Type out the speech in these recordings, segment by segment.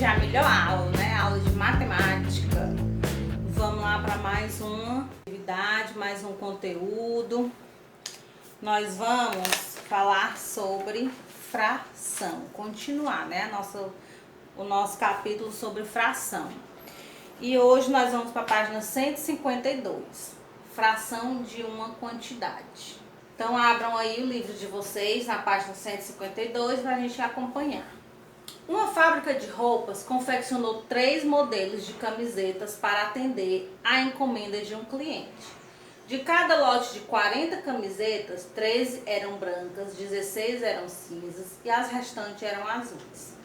a melhor aula, né? A aula de matemática. Vamos lá para mais uma atividade, mais um conteúdo. Nós vamos falar sobre fração. Continuar, né? O nosso capítulo sobre fração. E hoje nós vamos para a página 152. Fração de uma quantidade. Então abram aí o livro de vocês na página 152 para a gente acompanhar. Uma fábrica de roupas confeccionou 3 modelos de camisetas para atender à encomenda de um cliente. De cada lote de 40 camisetas, 13 eram brancas, 16 eram cinzas e as restantes eram azuis.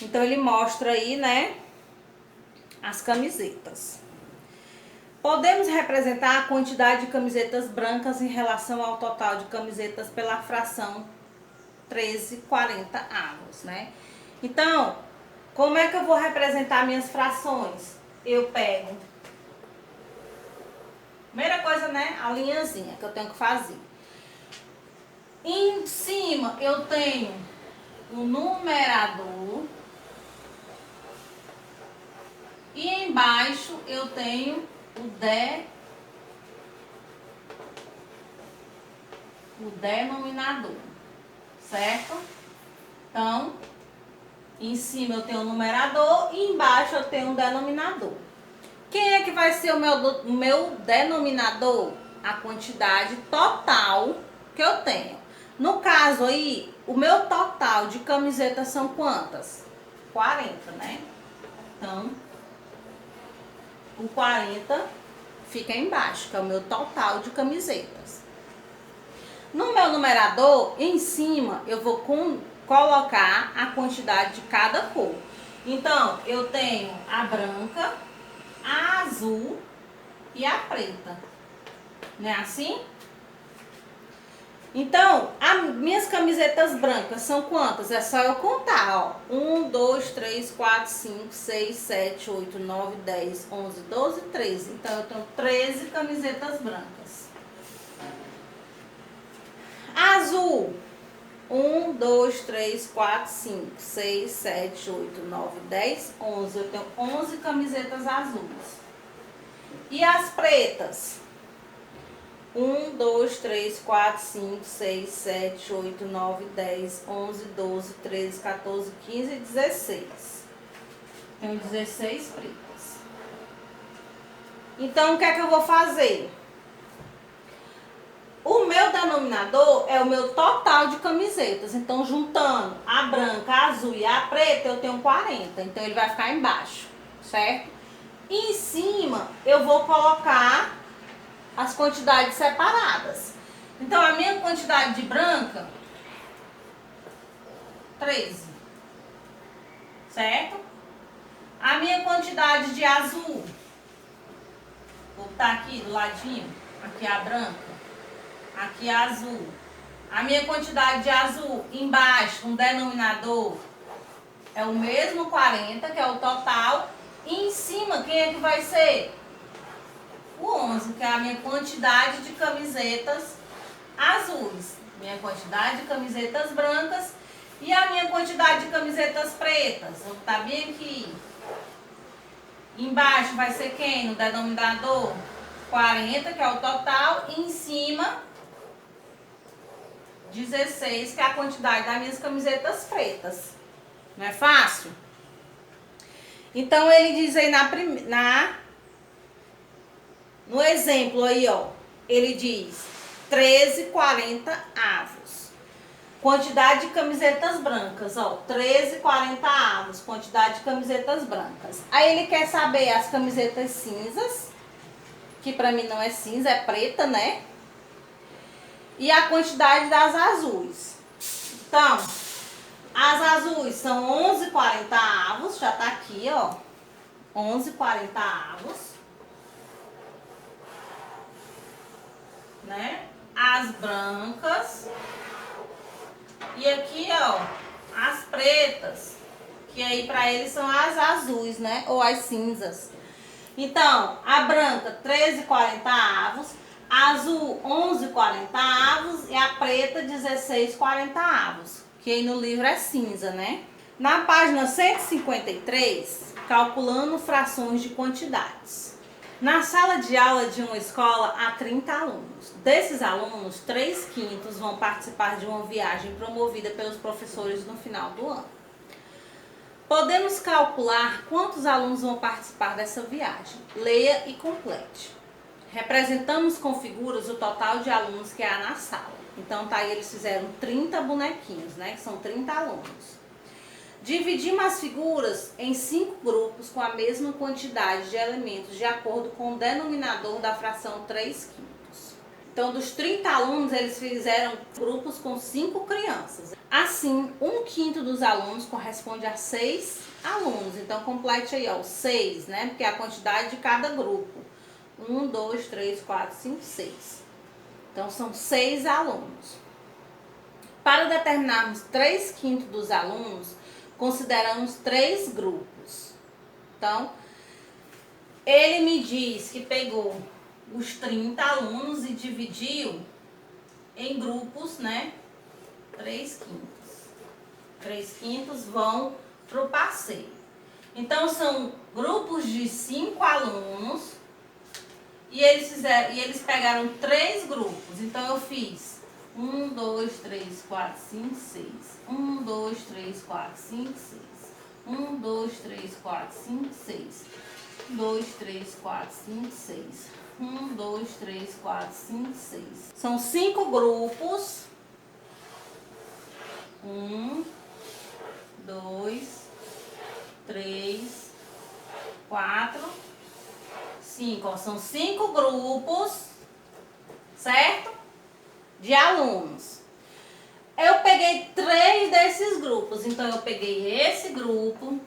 Então ele mostra aí, né, as camisetas. Podemos representar a quantidade de camisetas brancas em relação ao total de camisetas pela fração 13/40, né? Então, como é que eu vou representar minhas frações? Eu pego, primeira coisa, né, a linhazinha que eu tenho que fazer. Em cima eu tenho o numerador e embaixo eu tenho o denominador, certo? Então, em cima eu tenho o numerador e embaixo eu tenho o denominador. Quem é que vai ser o meu denominador? A quantidade total que eu tenho. No caso aí, o meu total de camisetas são quantas? 40, né? Então, o 40 fica embaixo, que é o meu total de camisetas. No meu numerador, em cima, eu vou colocar a quantidade de cada cor. Então, eu tenho a branca, a azul e a preta. Não é assim? Então, as minhas camisetas brancas são quantas? É só eu contar, ó. 1, 2, 3, 4, 5, 6, 7, 8, 9, 10, 11, 12, 13. Então, eu tenho 13 camisetas brancas. Azul. 1, 2, 3, 4, 5, 6, 7, 8, 9, 10, 11. Eu tenho 11 camisetas azuis. E as pretas? 1, 2, 3, 4, 5, 6, 7, 8, 9, 10, 11, 12, 13, 14, 15 e 16. Tenho 16 pretas. Então, o que é que eu vou fazer? O meu denominador é o meu total de camisetas. Então, juntando a branca, a azul e a preta, eu tenho 40. Então, ele vai ficar embaixo, certo? E em cima, eu vou colocar as quantidades separadas. Então, a minha quantidade de branca, 13. Certo? A minha quantidade de azul, vou botar aqui do ladinho, aqui a branca. Aqui é azul. A minha quantidade de azul embaixo, no denominador, é o mesmo 40, que é o total. E em cima, quem é que vai ser? O 11, que é a minha quantidade de camisetas azuis. Minha quantidade de camisetas brancas e a minha quantidade de camisetas pretas. Vou botar bem aqui. Embaixo vai ser quem? No denominador, 40, que é o total. E em cima, 16, que é a quantidade das minhas camisetas pretas. Não é fácil? Então, ele diz aí no exemplo aí, ó. Ele diz 13/40 avos. Quantidade de camisetas brancas, ó. 13/40 avos. Quantidade de camisetas brancas. Aí ele quer saber as camisetas cinzas, que pra mim não é cinza, é preta, né? E a quantidade das azuis. Então, as azuis são 11/40 avos, já tá aqui, ó. 11/40 avos. Né? As brancas. E aqui, ó, as pretas. Que aí pra eles são as azuis, né? Ou as cinzas. Então, a branca, 13/40 avos. A azul, 11/40 avos. E a preta, 16/40 avos. Que aí no livro é cinza, né? Na página 153, calculando frações de quantidades. Na sala de aula de uma escola há 30 alunos. Desses alunos, 3/5 vão participar de uma viagem promovida pelos professores no final do ano. Podemos calcular quantos alunos vão participar dessa viagem. Leia e complete. Representamos com figuras o total de alunos que há na sala. Então, tá aí, eles fizeram 30 bonequinhos, né? Que são 30 alunos. Dividimos as figuras em 5 grupos com a mesma quantidade de elementos, de acordo com o denominador da fração 3/5. Então, dos 30 alunos, eles fizeram grupos com 5 crianças. Assim, 1/5 dos alunos corresponde a 6 alunos. Então, complete aí, ó, 6, né? Porque é a quantidade de cada grupo. 1, 2, 3, 4, 5, 6. Então, são 6 alunos. Para determinarmos 3/5 dos alunos, consideramos 3 grupos. Então, ele me diz que pegou os 30 alunos e dividiu em grupos, né? 3/5. 3/5 vão para o passeio. Então, são grupos de 5 alunos e eles pegaram 3 grupos. Então, eu fiz 1, 2, 3, 4, 5, 6. 1, 2, 3, 4, 5, 6. 1, 2, 3, 4, 5, 6. 2, 3, 4, 5, 6. 1, 2, 3, 4, 5, 6. São 5 grupos. 1, 2, 3, 4, 5. Ó, são 5 grupos, certo? De alunos. Eu peguei 3 desses grupos. Então, eu peguei esse grupo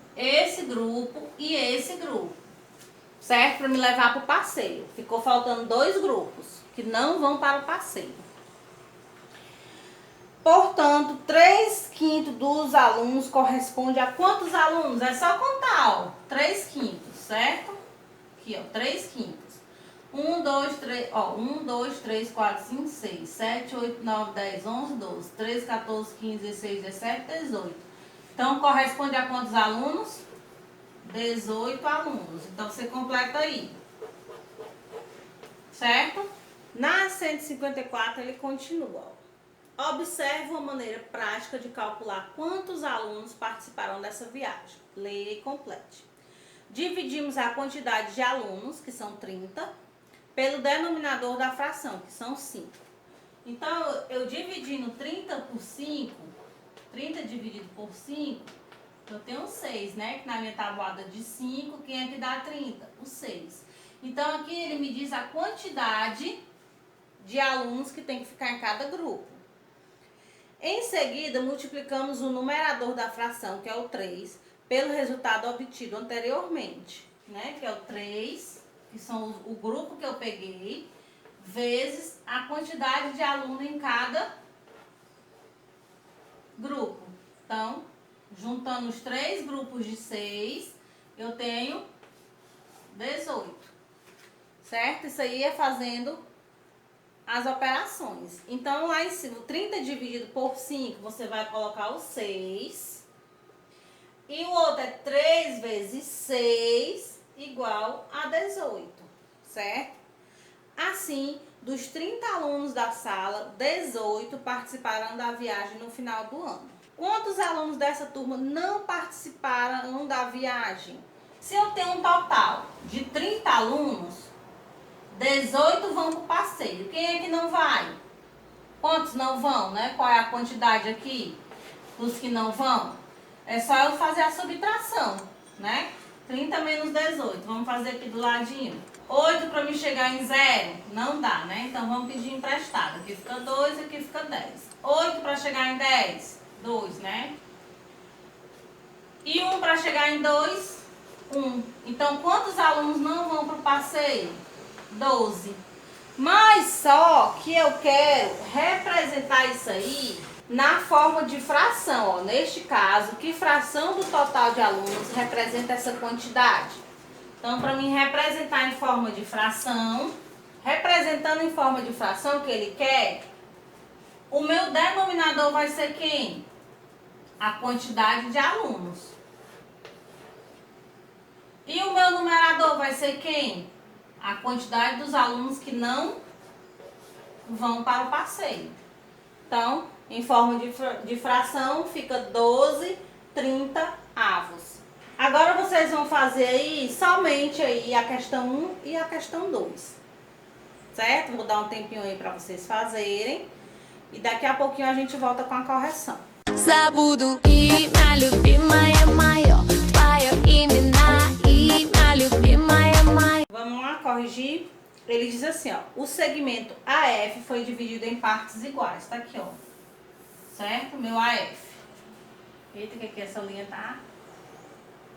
e esse grupo. Certo? Para me levar para o passeio. Ficou faltando 2 grupos que não vão para o passeio. Portanto, 3/5 dos alunos corresponde a quantos alunos? É só contar, ó. 3/5, certo? Aqui, ó, 3/5. 1, 2, 3, ó, 1, 2, 3, 4, 5, 6, 7, 8, 9, 10, 11, 12, 13, 14, 15, 16, 17, 18. Então, corresponde a quantos alunos? 18 alunos. Então, você completa aí. Certo? Na 154, ele continua. Observe uma maneira prática de calcular quantos alunos participaram dessa viagem. Leia e complete. Dividimos a quantidade de alunos, que são 30, pelo denominador da fração, que são 5. Então, eu dividindo 30 por 5, 30 dividido por 5, eu tenho 6, né? Que na minha tabuada de 5, quem é que dá 30? O 6. Então, aqui ele me diz a quantidade de alunos que tem que ficar em cada grupo. Em seguida, multiplicamos o numerador da fração, que é o 3, pelo resultado obtido anteriormente, né? Que é o 3, que são o grupo que eu peguei, vezes a quantidade de aluno em cada grupo. Então, juntando os 3 grupos de 6, eu tenho 18. Certo? Isso aí é fazendo as operações. Então, lá em cima, 30 dividido por 5, você vai colocar o 6. E o outro é 3 vezes 6 igual a 18, certo? Assim, dos 30 alunos da sala, 18 participarão da viagem no final do ano. Quantos alunos dessa turma não participaram da viagem? Se eu tenho um total de 30 alunos, 18 vão para o passeio. Quem é que não vai? Quantos não vão, né? Qual é a quantidade aqui dos que não vão? É só eu fazer a subtração, né? 30 menos 18. Vamos fazer aqui do ladinho. 8 para me chegar em 0? Não dá, né? Então, vamos pedir emprestado. Aqui fica 2, aqui fica 10. 8 para chegar em 10? 2, né? E 1 para chegar em 2? 1. Então, quantos alunos não vão para o passeio? 12. Mas só que eu quero representar isso aí na forma de fração. Ó. Neste caso, que fração do total de alunos representa essa quantidade? Então, para mim representar em forma de fração, representando em forma de fração que ele quer, o meu denominador vai ser quem? a quantidade de alunos. E o meu numerador vai ser quem? A quantidade dos alunos que não vão para o passeio. Então, em forma de fração, fica 12/30. Agora vocês vão fazer aí somente aí a questão 1 e a questão 2. Certo? Vou dar um tempinho aí para vocês fazerem. E daqui a pouquinho a gente volta com a correção. Забуду имя любимое мое, твое имя любимое мое. Vamos lá corrigir. Ele diz assim, ó, o segmento AF foi dividido em partes iguais. Tá aqui, ó. Certo? Meu AF. Eita, que aqui essa linha tá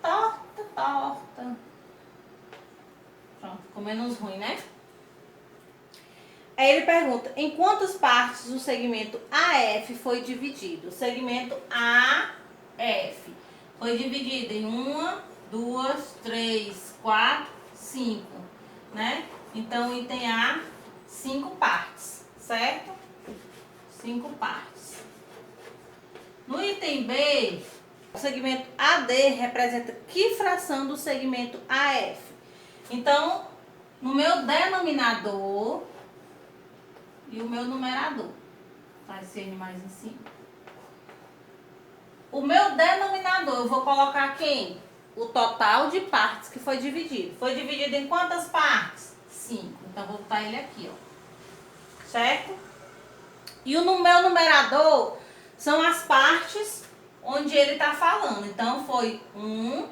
torta. Pronto, ficou menos ruim, né? Aí ele pergunta, em quantas partes o segmento AF foi dividido? O segmento AF foi dividido em 1, 2, 3, 4, 5, né? Então, item A, 5 partes, certo? 5 partes. No item B, o segmento AD representa que fração do segmento AF? Então, no meu denominador e o meu numerador, tá esse N mais em cima. O meu denominador, eu vou colocar quem? O total de partes que foi dividido. Foi dividido em quantas partes? 5. Então, vou botar ele aqui, ó. Certo? E o meu numerador são as partes onde ele tá falando. Então, foi 1,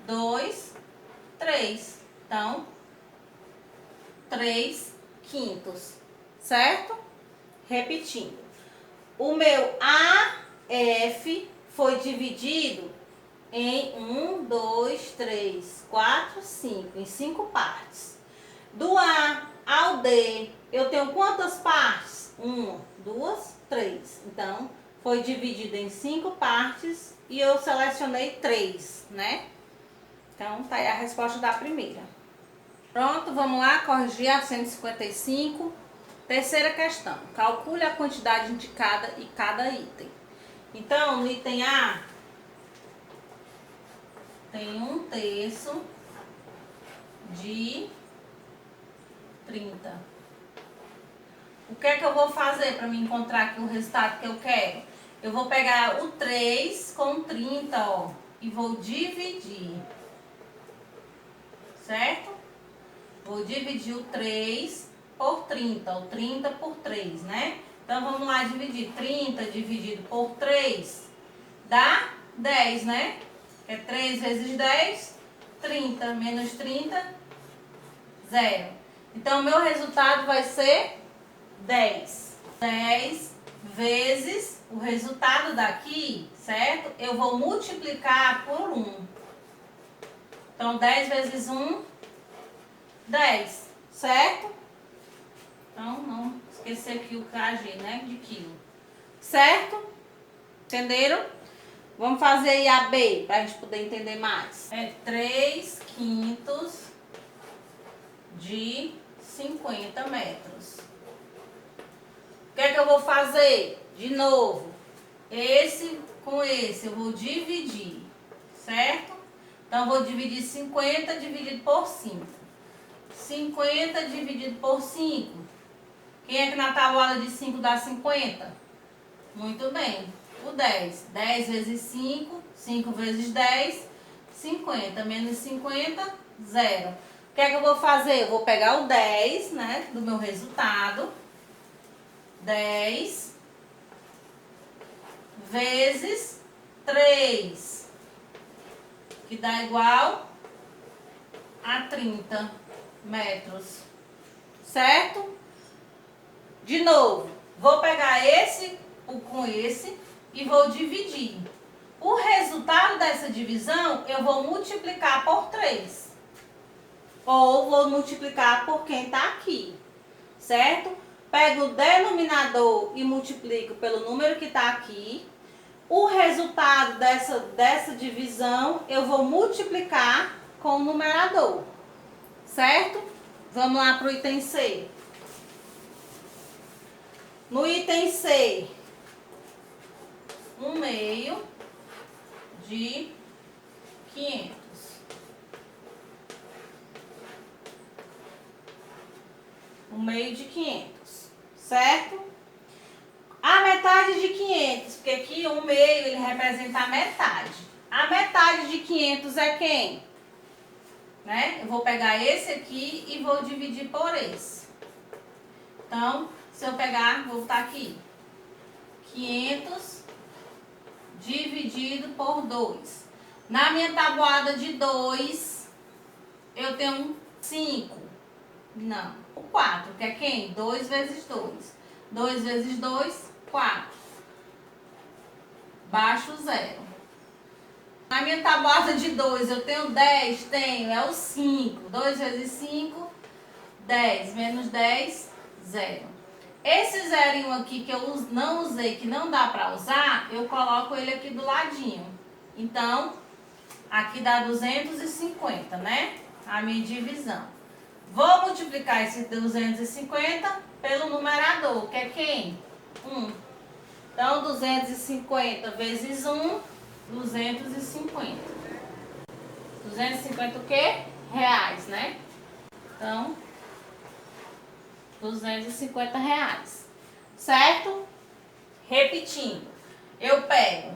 2, 3. Então, 3/5. Certo? Repetindo. O meu AF foi dividido em 1, 2, 3, 4, 5. Em 5 partes. Do A ao D, eu tenho quantas partes? 1, 2, 3. Então, foi dividido em 5 partes e eu selecionei 3, né? Então, tá aí a resposta da primeira. Pronto, vamos lá, corrigir a 155. Terceira questão. Calcule a quantidade indicada em cada item. Então, no item A, tem 1/3 de 30. O que é que eu vou fazer para me encontrar aqui o resultado que eu quero? Eu vou pegar o 3 com 30, ó, e vou dividir. Certo? Vou dividir o 3 por 30, ou 30 por 3, né? Então, vamos lá dividir. 30 dividido por 3 dá 10, né? É 3 vezes 10, 30. Menos 30, 0. Então, meu resultado vai ser 10. 10 vezes o resultado daqui, certo? Eu vou multiplicar por 1. Então, 10 vezes 1, 10, certo? Então, não esquecer aqui o KG, né? De quilo. Certo? Entenderam? Vamos fazer aí a B, pra gente poder entender mais. É 3/5 de 50 metros. O que é que eu vou fazer? De novo, esse com esse eu vou dividir, certo? Então, eu vou dividir 50 dividido por 5. 50 dividido por 5. Quem é que na tabuada de 5 dá 50? Muito bem. O 10. 10 vezes 5. 5 vezes 10. 50. Menos 50, 0. O que é que eu vou fazer? Eu vou pegar o 10, né? Do meu resultado. 10 vezes 3. Que dá igual a 30 metros. Certo? De novo, vou pegar esse com esse e vou dividir. O resultado dessa divisão eu vou multiplicar por 3. Ou vou multiplicar por quem está aqui. Certo? Pego o denominador e multiplico pelo número que está aqui. O resultado dessa divisão eu vou multiplicar com o numerador. Certo? Vamos lá para o item C. No item C, 1 meio de 500. Um meio de 500, certo? A metade de 500, porque aqui 1 meio ele representa a metade. A metade de 500 é quem? Né? Eu vou pegar esse aqui e vou dividir por esse. Então, se eu pegar, vou botar aqui, 500 dividido por 2. Na minha tabuada de 2, eu tenho 5. Não, o 4, que é quem? 2 vezes 2. 2 vezes 2, 4. Baixo 0. Na minha tabuada de 2, eu tenho 10? Tenho, é o 5. 2 vezes 5, 10. Menos 10, 0. Esse zerinho aqui que eu não usei, que não dá pra usar, eu coloco ele aqui do ladinho. Então, aqui dá 250, né? A minha divisão. Vou multiplicar esse 250 pelo numerador, que é quem? 1. Então, 250 vezes 1, 250. 250 o quê? Reais, né? Então, 250 reais. Certo? Repetindo. Eu pego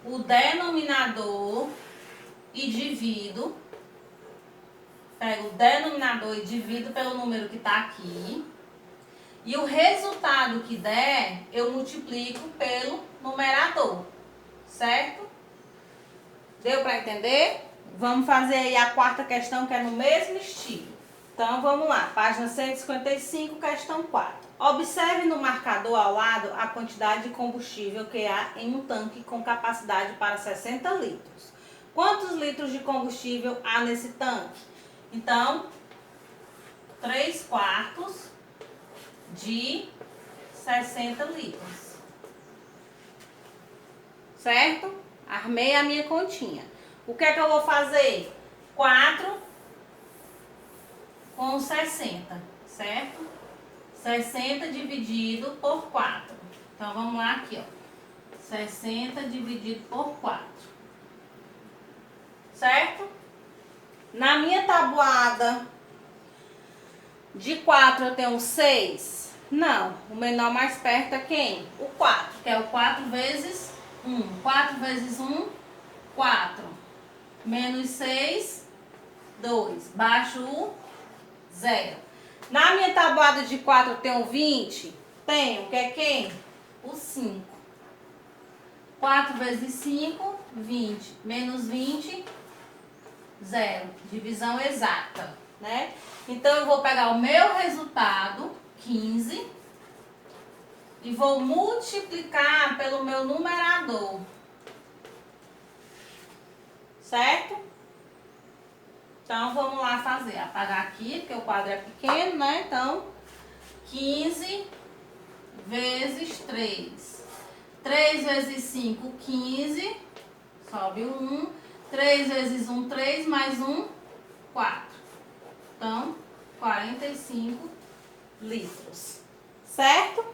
o denominador e divido. Pego o denominador e divido pelo número que está aqui. E o resultado que der, eu multiplico pelo numerador. Certo? Deu para entender? Vamos fazer aí a quarta questão, que é no mesmo estilo. Então, vamos lá. Página 155, questão 4. Observe no marcador ao lado a quantidade de combustível que há em um tanque com capacidade para 60 litros. Quantos litros de combustível há nesse tanque? Então, 3/4 de 60 litros. Certo? Armei a minha continha. O que é que eu vou fazer? 4 com 60, certo? 60 dividido por 4. Então, vamos lá aqui, ó. 60 dividido por 4. Certo? Na minha tabuada de 4 eu tenho 6? Não. O menor mais perto é quem? O 4, que é o 4 vezes 1. 4 vezes 1, 4. Menos 6, 2. Baixo o 0. Na minha tabuada de 4 eu tenho 20? Tenho, que é quem? O 5. 4 vezes 5, 20. Menos 20, 0. Divisão exata, né? Então, eu vou pegar o meu resultado, 15, e vou multiplicar pelo meu numerador. Certo? Então, vamos lá fazer. Apagar aqui, porque o quadro é pequeno, né? Então, 15 vezes 3. 3 vezes 5, 15. Sobe o 1. 3 vezes 1, 3. Mais 1, 4. Então, 45 litros. Certo?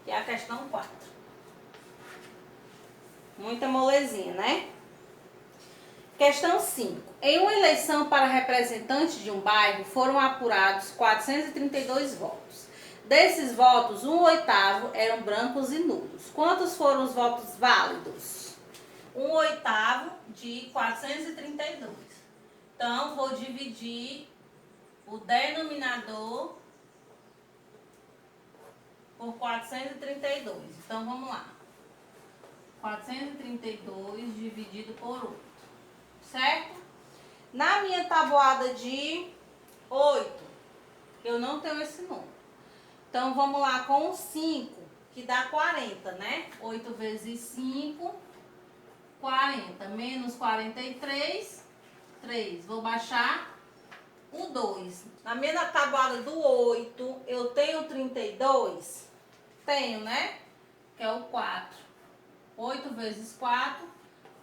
E a questão 4. Muita molezinha, né? Questão 5. Em uma eleição para representante de um bairro, foram apurados 432 votos. Desses votos, 1/8 eram brancos e nulos. Quantos foram os votos válidos? 1/8 de 432. Então, vou dividir o denominador por 432. Então, vamos lá. 432 dividido por 8. Certo? Na minha tabuada de 8, eu não tenho esse número. Então, vamos lá com o 5, que dá 40, né? 8 vezes 5, 40. Menos 43, 3. Vou baixar o 2. Na minha tabuada do 8, eu tenho 32? Tenho, né? Que é o 4. 8 vezes 4,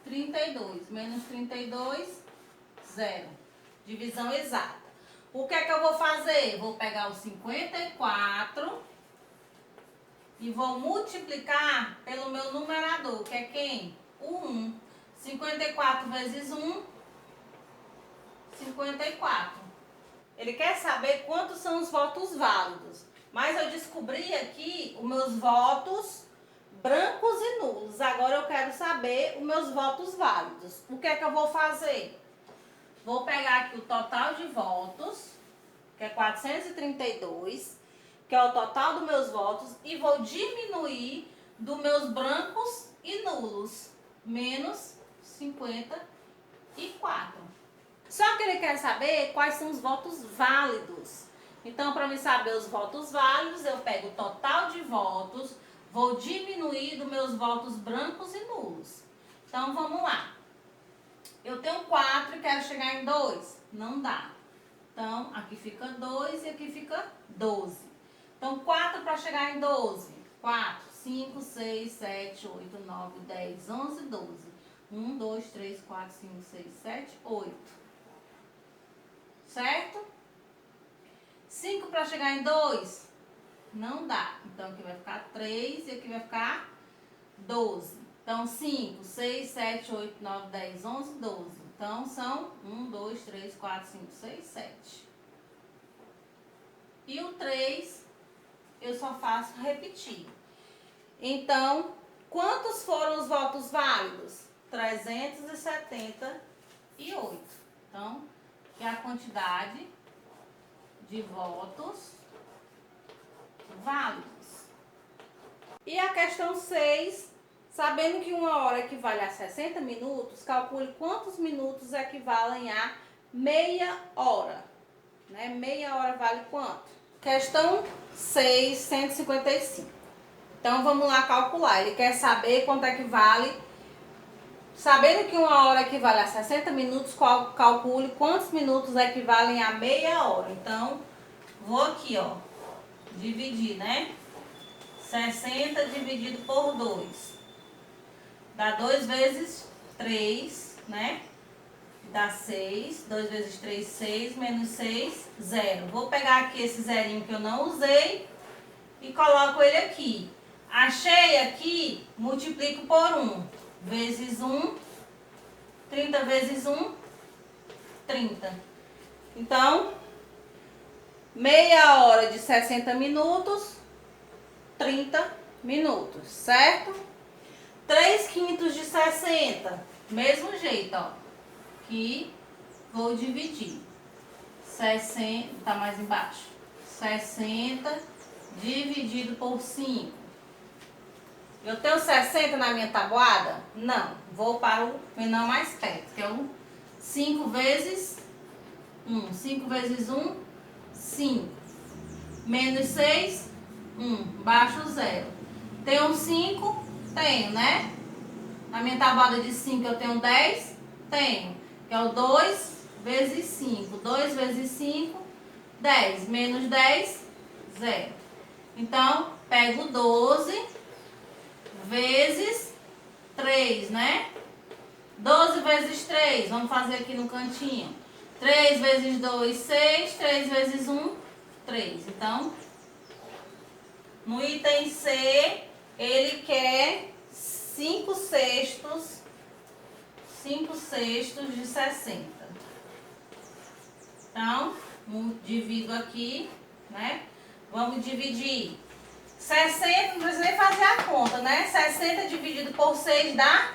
32. Menos 32, 0. Divisão exata. O que é que eu vou fazer? Vou pegar o 54 e vou multiplicar pelo meu numerador, que é quem? O 1. 54 vezes 1, 54. Ele quer saber quantos são os votos válidos. Mas eu descobri aqui os meus votos brancos e nulos. Agora eu quero saber os meus votos válidos. O que é que eu vou fazer? Vou pegar aqui o total de votos, que é 432, que é o total dos meus votos, e vou diminuir dos meus brancos e nulos, menos 54. Só que ele quer saber quais são os votos válidos. Então, para me saber os votos válidos, eu pego o total de votos, vou diminuir dos meus votos brancos e nulos. Então, vamos lá. Eu tenho 4 e quero chegar em 2. Não dá. Então, aqui fica 2 e aqui fica 12. Então, 4 para chegar em 12. 4, 5, 6, 7, 8, 9, 10, 11, 12. 1, 2, 3, 4, 5, 6, 7, 8. Certo? 5 para chegar em 2? Não dá. Então, aqui vai ficar 3 e aqui vai ficar 12. Então, 5, 6, 7, 8, 9, 10, 11, 12. Então, são 1, 2, 3, 4, 5, 6, 7. E o 3, eu só faço repetir. Então, quantos foram os votos válidos? 378. Então, é a quantidade de votos válidos. E a questão 6, sabendo que 1 hora equivale a 60 minutos, calcule quantos minutos equivalem a meia hora. Né? Meia hora vale quanto? Questão 6, 155. Então, vamos lá calcular. Ele quer saber quanto equivale. Sabendo que 1 hora equivale a 60 minutos, calcule quantos minutos equivalem a meia hora. Então, vou aqui, ó, dividir, né? 60 dividido por 2. Dá 2 vezes 3, né? Dá 6. 2 vezes 3, 6. Menos 6, 0. Vou pegar aqui esse zerinho que eu não usei e coloco ele aqui. Achei aqui, multiplico por 1. Vezes 1, 30 vezes 1, 30. Então, meia hora de 60 minutos, 30 minutos, certo? 3/5 de 60, mesmo jeito, ó. Aqui, vou dividir. 60, tá mais embaixo. 60 dividido por 5. Eu tenho 60 na minha tabuada? Não. Vou para o menor mais perto, que é o 5 vezes 1. 5 vezes 1, 5. Menos 6, 1. Baixo 0. Tenho 5? Tenho, né? Na minha tabuada de 5 eu tenho 10? Tenho. Que é o 2 vezes 5. 2 vezes 5, 10. Menos 10, 0. Então, pego 12... vezes 3, né? 12 vezes 3, vamos fazer aqui no cantinho. 3 vezes 2, 6. 3 vezes 1, 3. Então, no item C, ele quer 5/6 de 60. Então, divido aqui, né? Vamos dividir. 60, não precisa nem fazer a conta, né? 60 dividido por 6 dá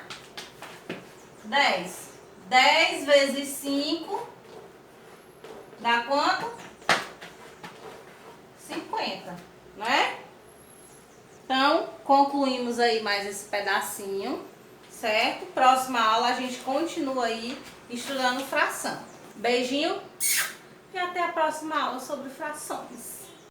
10. 10 vezes 5 dá quanto? 50, não é? Então, concluímos aí mais esse pedacinho, certo? Próxima aula a gente continua aí estudando fração. Beijinho e até a próxima aula sobre frações.